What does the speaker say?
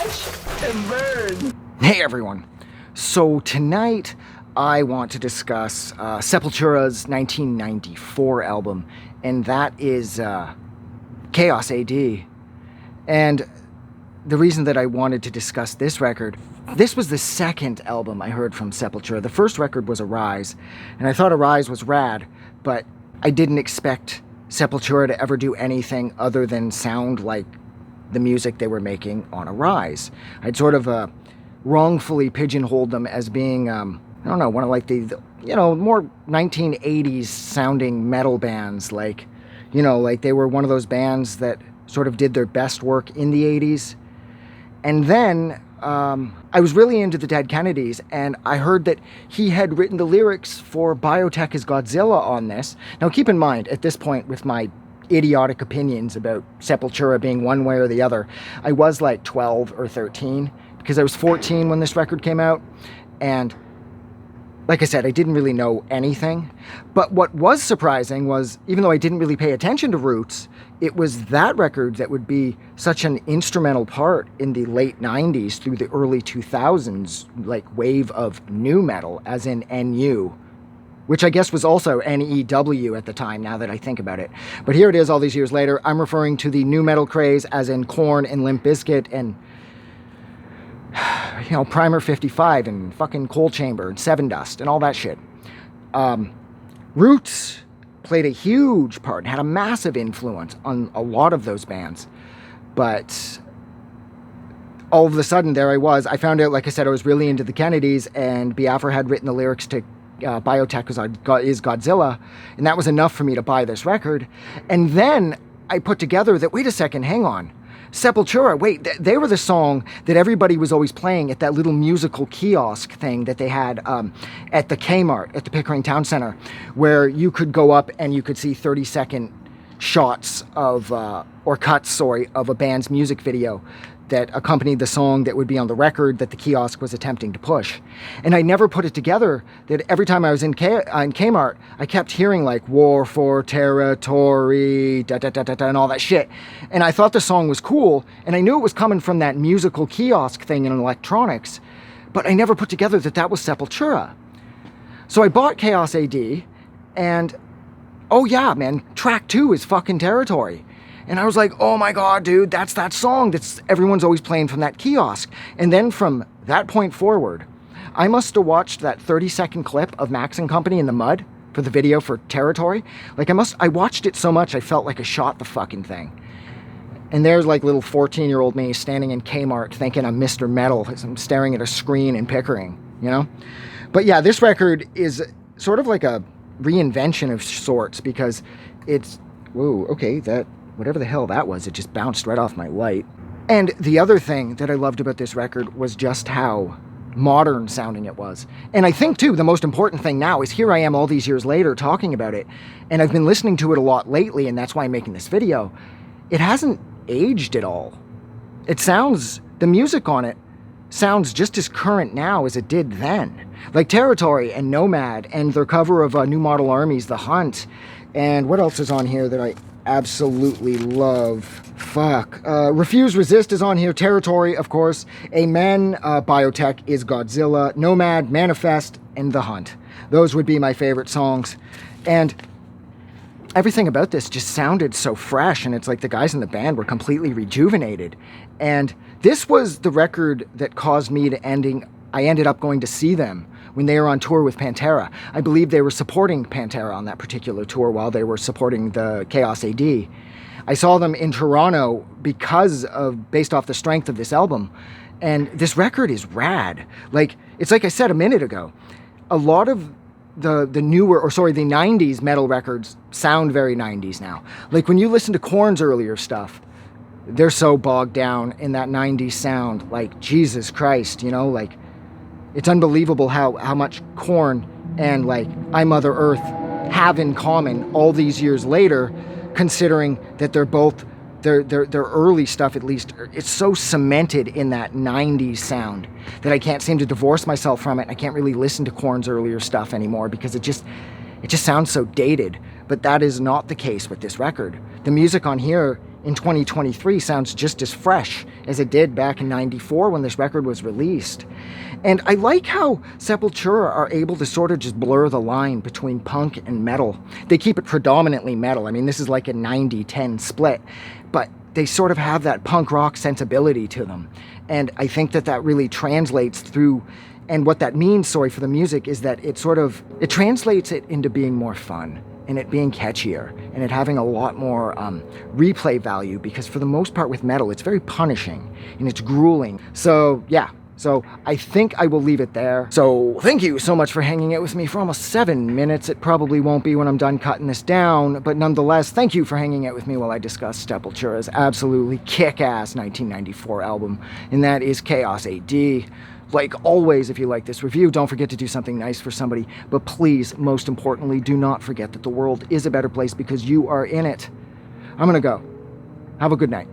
watch and burn. Hey everyone. So tonight I want to discuss Sepultura's 1994 album, and that is Chaos AD. And the reason that I wanted to discuss this record, this was the second album I heard from Sepultura. The first record was Arise, and I thought Arise was rad, but I didn't expect Sepultura to ever do anything other than sound like the music they were making on Arise. I'd sort of wrongfully pigeonholed them as being, I don't know, one of like the more 1980s sounding metal bands, like they were one of those bands that sort of did their best work in the 80s. And then I was really into the Dead Kennedys, and I heard that he had written the lyrics for Biotech is Godzilla on this. Now keep in mind, at this point, with my idiotic opinions about Sepultura being one way or the other, I was like 12 or 13, because I was 14 when this record came out, and like I said, I didn't really know anything. But what was surprising was, even though I didn't really pay attention to Roots, it was that record that would be such an instrumental part in the late 90s through the early 2000s, like wave of nu metal, as in NU, which I guess was also NEW at the time, now that I think about it. But here it is all these years later. I'm referring to the nu metal craze as in Korn and Limp Bizkit and Primer 55 and fucking Coal Chamber and Seven Dust and all that shit. Roots played a huge part and had a massive influence on a lot of those bands. But all of a sudden, there I was. I found out, like I said, I was really into the Kennedys, and Biafra had written the lyrics to Biotech is Godzilla, and that was enough for me to buy this record. And then I put together that, wait a second, hang on. Sepultura, wait, they were the song that everybody was always playing at that little musical kiosk thing that they had at the Kmart at the Pickering Town Center, where you could go up and you could see 30-second shots of, or cuts, of a band's music video that accompanied the song that would be on the record that the kiosk was attempting to push. And I never put it together that every time I was in Kmart, I kept hearing like War for Territory, and all that shit. And I thought the song was cool, and I knew it was coming from that musical kiosk thing in electronics, but I never put together that that was Sepultura. So I bought Chaos AD, and oh yeah, man, track 2 is fucking Territory. And I was like, oh my God, dude, that's that song that's everyone's always playing from that kiosk. And then from that point forward, I must have watched that 30-second clip of Max and Company in the Mud for the video for Territory. Like I watched it so much, I felt like I shot the fucking thing. And there's like little 14-year-old me standing in Kmart thinking I'm Mr. Metal as I'm staring at a screen in Pickering, But yeah, this record is sort of like a reinvention of sorts, because it's, whoa, okay, whatever the hell that was, it just bounced right off my light. And the other thing that I loved about this record was just how modern sounding it was. And I think, too, the most important thing now is here I am all these years later talking about it, and I've been listening to it a lot lately, and that's why I'm making this video. It hasn't aged at all. The music on it sounds just as current now as it did then. Like Territory and Nomad and their cover of New Model Army's The Hunt. And what else is on here that I absolutely love? Refuse Resist is on here. Territory, of course. Amen, Biotech is Godzilla, Nomad, Manifest, and The Hunt. Those would be my favorite songs. And everything about this just sounded so fresh, and it's like the guys in the band were completely rejuvenated. And this was the record that caused me to I ended up going to see them when they were on tour with Pantera. I believe they were supporting Pantera on that particular tour while they were supporting the Chaos AD. I saw them in Toronto based off the strength of this album. And this record is rad. It's like I said a minute ago, a lot of the 90s metal records sound very 90s now. Like when you listen to Korn's earlier stuff, they're so bogged down in that 90s sound. Like, Jesus Christ, it's unbelievable how much Korn and like I Mother Earth have in common all these years later, considering that they're both their early stuff, at least, it's so cemented in that 90s sound that I can't seem to divorce myself from it. I can't really listen to Korn's earlier stuff anymore because it just sounds so dated. But that is not the case with this record. The music on here in 2023 sounds just as fresh as it did back in '94 when this record was released. And I like how Sepultura are able to sort of just blur the line between punk and metal. They keep it predominantly metal. I mean, this is like a 90-10 split, but they sort of have that punk rock sensibility to them. And I think that that really translates through. And what that means, for the music is that it translates it into being more fun and it being catchier and it having a lot more replay value, because for the most part with metal, it's very punishing and it's grueling. So yeah, so I think I will leave it there. So thank you so much for hanging out with me for almost 7 minutes. It probably won't be when I'm done cutting this down, but nonetheless, thank you for hanging out with me while I discuss Sepultura's absolutely kick-ass 1994 album, and that is Chaos AD. Like always, if you like this review, don't forget to do something nice for somebody. But please, most importantly, do not forget that the world is a better place because you are in it. I'm gonna go. Have a good night.